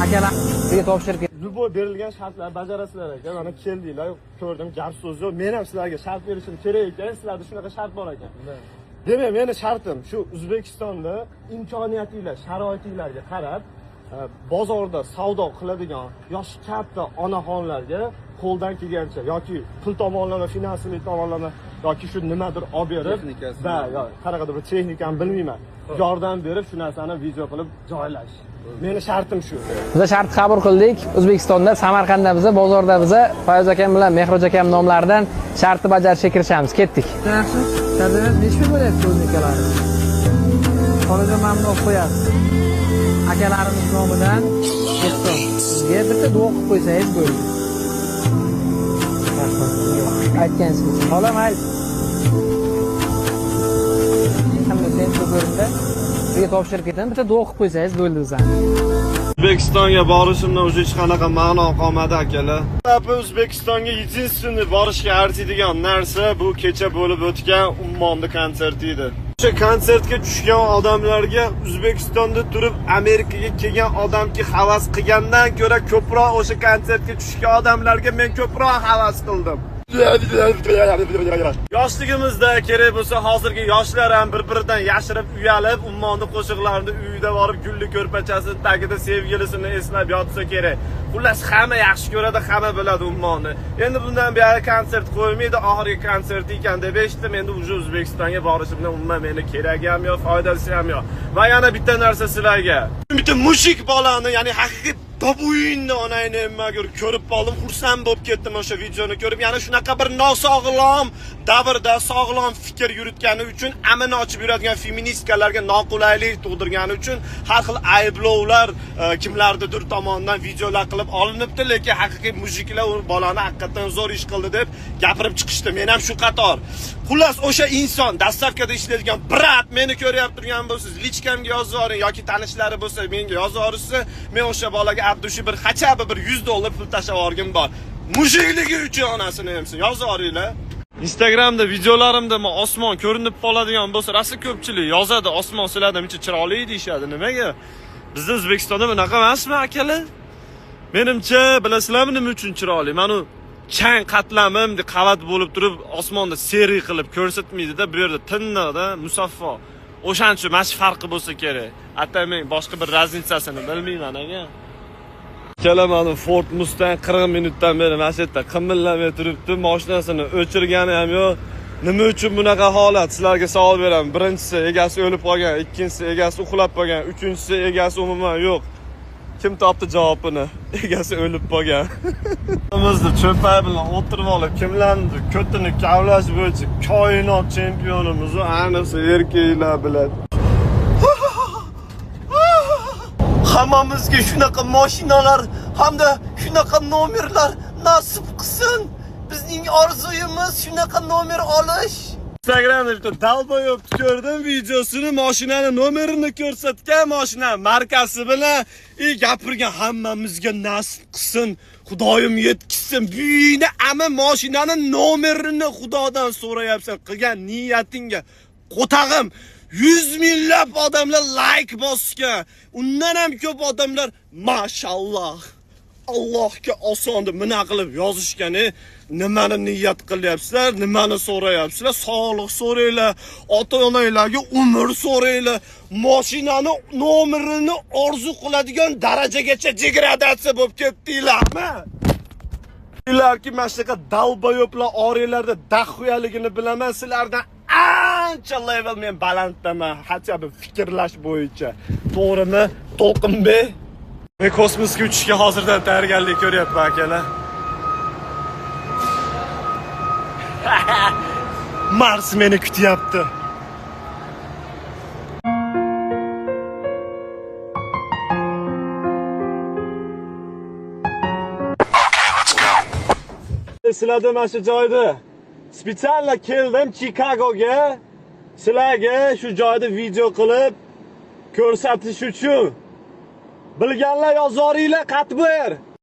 akalar sizga topshirib Любой berilgan shartlar bajarasizlar ekan. Mana keldinglar, ko'rdim, gap so'z yo'q. Men ham sizlarga shart berishim kerak ekan. Sizlarda shunaqa shart bor ekan. Demak, meni shartim shu O'zbekistonda imkoniyatinglar, sharoitinglarga qarab, bozorda savdo qiladigan yosh katta onaxonlarga qo'ldan kelgancha yoki pul tomonlama, finansiy tomonlama yoki shu nimadir olib berib, qanaqadir bir texnikani bilmayman, yordam berib shu narsani video qilib joylash. Meni shartim shu. Biz shart qabul qildik. O'zbekistonda, Samarqandda biz bozorda biz Fayoz akam bilan Mehroj akam nomlaridan shartni bajarishga kirishamiz. Ketdik. Yaxshi. Qadar nechta bo'lyapti o'znikalari? Qolajon mamnun olib qo'yasiz. Akalarimiz nomidan sizga bitta duo qilib qo'ysangiz bo'ldi. Aytganingiz. Xolam ayt. Hamma sen ko'rinda sizga topshirib ketaman. Bitta duo qilib qo'ysangiz bo'ldi bizdan. O'zbekistonga borishimdan o'zi hech qanaqa ma'no qolmadi akalar. O'zbekistonga единственный borishga arziydigan narsa bu kecha bo'lib o'tgan Ummonda konserti edi. O'sha konsertga tushgan odamlarga O'zbekistonda turib Amerikaga kelgan odamki havas qilgandan ko'ra ko'proq o'sha konsertga tushgan odamlarga men ko'proq havas qildim. Yoshligimizda kerak bo'lsa hozirgi yoshlar ham bir-biridan yashirib uyalib, Ummonda qo'shiqlarini uyida borib gulli ko'rpachasini tagida sevgilisini eslab yotsa kerak. Xullas hamma yaxshi ko'radi, hamma biladi Ummonni. Endi bundan beri konsert qo'ymaydi, oxirgi konsert ekan deb eshitdim. Endi o'sha O'zbekistonga borishimdan umuman meni keragi ham yo'q, foydasi ham yo'q. Va yana bitta narsa sizlarga. Bitta mushik bolani, ya'ni haqiqiy babuyinni onayni ko'rib qoldim, xursand bo'lib ketdim o'sha videoni ko'rib. Ya'ni shunaqa bir nosog'lom davrda sog'lom fikr yuritgani uchun amini ochib yuradigan feministkalarga noqulaylik tug'dirgani uchun har xil ayblovlar kimlardir tomonidan videolar qilib olinibdi, lekin haqiqiy mujiklar u bolani haqiqatan zo'r ish qildi deb gapirib chiqishdi. Men ham shu qator. Xullas o'sha inson dastavkada ishlaydigan brat meni ko'ryapti turgan bo'lsangiz, lichkamga yozib yuboring yoki tanishlari bo'lsa menga yozib yuborsa, men o'sha bolaga Abdushi bir xachabi bir $100 pul tashlab yuborgim bor. Mujikligi uchun onasini hamsin yozib yuboringlar. Instagramda videolarimda osmon ko'rinib qoladigan bo'lsa, rosa ko'pchilik yozadi, osmon sizlardan uncha chiroyli deyshadi. Nimaga? Bizda O'zbekistonda bunaqa emasmi akalar? Menimcha, bilasizlarmi nima uchun chiroyli? Mana chang qatlamim deb qavat bo'lib turib, osmonda seri qilib ko'rsatmaydi-da, bu yerda tinnoda, musaffo. O'shancha mana shu farqi bo'lsa kerak. Atamen boshqa bir raznicasini bilmayman aka. Kelamani Ford Mustang 40 minutdan beri mana shu yerda qimillamay turibdi, mashinasini o'chirgani ham yo'q. Nima uchun bunaqa holat? Sizlarga savol beraman. Birinchisi egasi o'lib qolgan, ikkinchisi egasi uxlab qolgan, uchinchisi egasi umuman yo'q. Kim topdi javobini? Egasi o'lib qolgan. Bizni cho'pay bilan o'tirib olib, kimlarni ko'tini kavlash bo'yicha koinot chempionimiz u ayniqsa erkaklar biladi. Hammamizga shunaqa mashinalar hamda shunaqa nomerlar nasib qilsin. Bizning orzuyimiz shunaqa nomer olish. Instagramda bitta dalboyob ko'rdim videosini, mashinani nomerini ko'rsatgan, mashina markasi bilan gapirgan hammamizga nasib qilsin. Xudoyim yetkizsin. Buyini ama mashinani nomerini Xudodan so'rayapsan. Qilgan niyatingga qo'tag'im 100 minglab odamlar like bosgan. Undan ham ko'p odamlar mashalloh. Allohga osonda mina qilib yozishgani, nimani niyat qilyapsizlar, nimani so'rayapsizlar? Sog'liq so'raylar, ota-onalarga umr so'raylar, mashinani nomerini orzu qiladigan darajagacha degradatsiya bo'lib ketdinglarmi? Sizlarki mashqa dalboyoblar oriylarda daxuyaligini bilaman, sizlardan ancha level men balanddaman, hatto bir fikrlash bo'yicha. To'g'rimi, To'lqinbek? Men kosmosga uchishga hozirdan tayyorgarlik ko'ryapman akalar. Mars meni kutyapti. Sizlarga mana shu joyda spesialni keldim Chicagoga. Sizlarga shu joyda video qilib ko'rsatish uchun. Bilganlar yozoringlar, qat ber.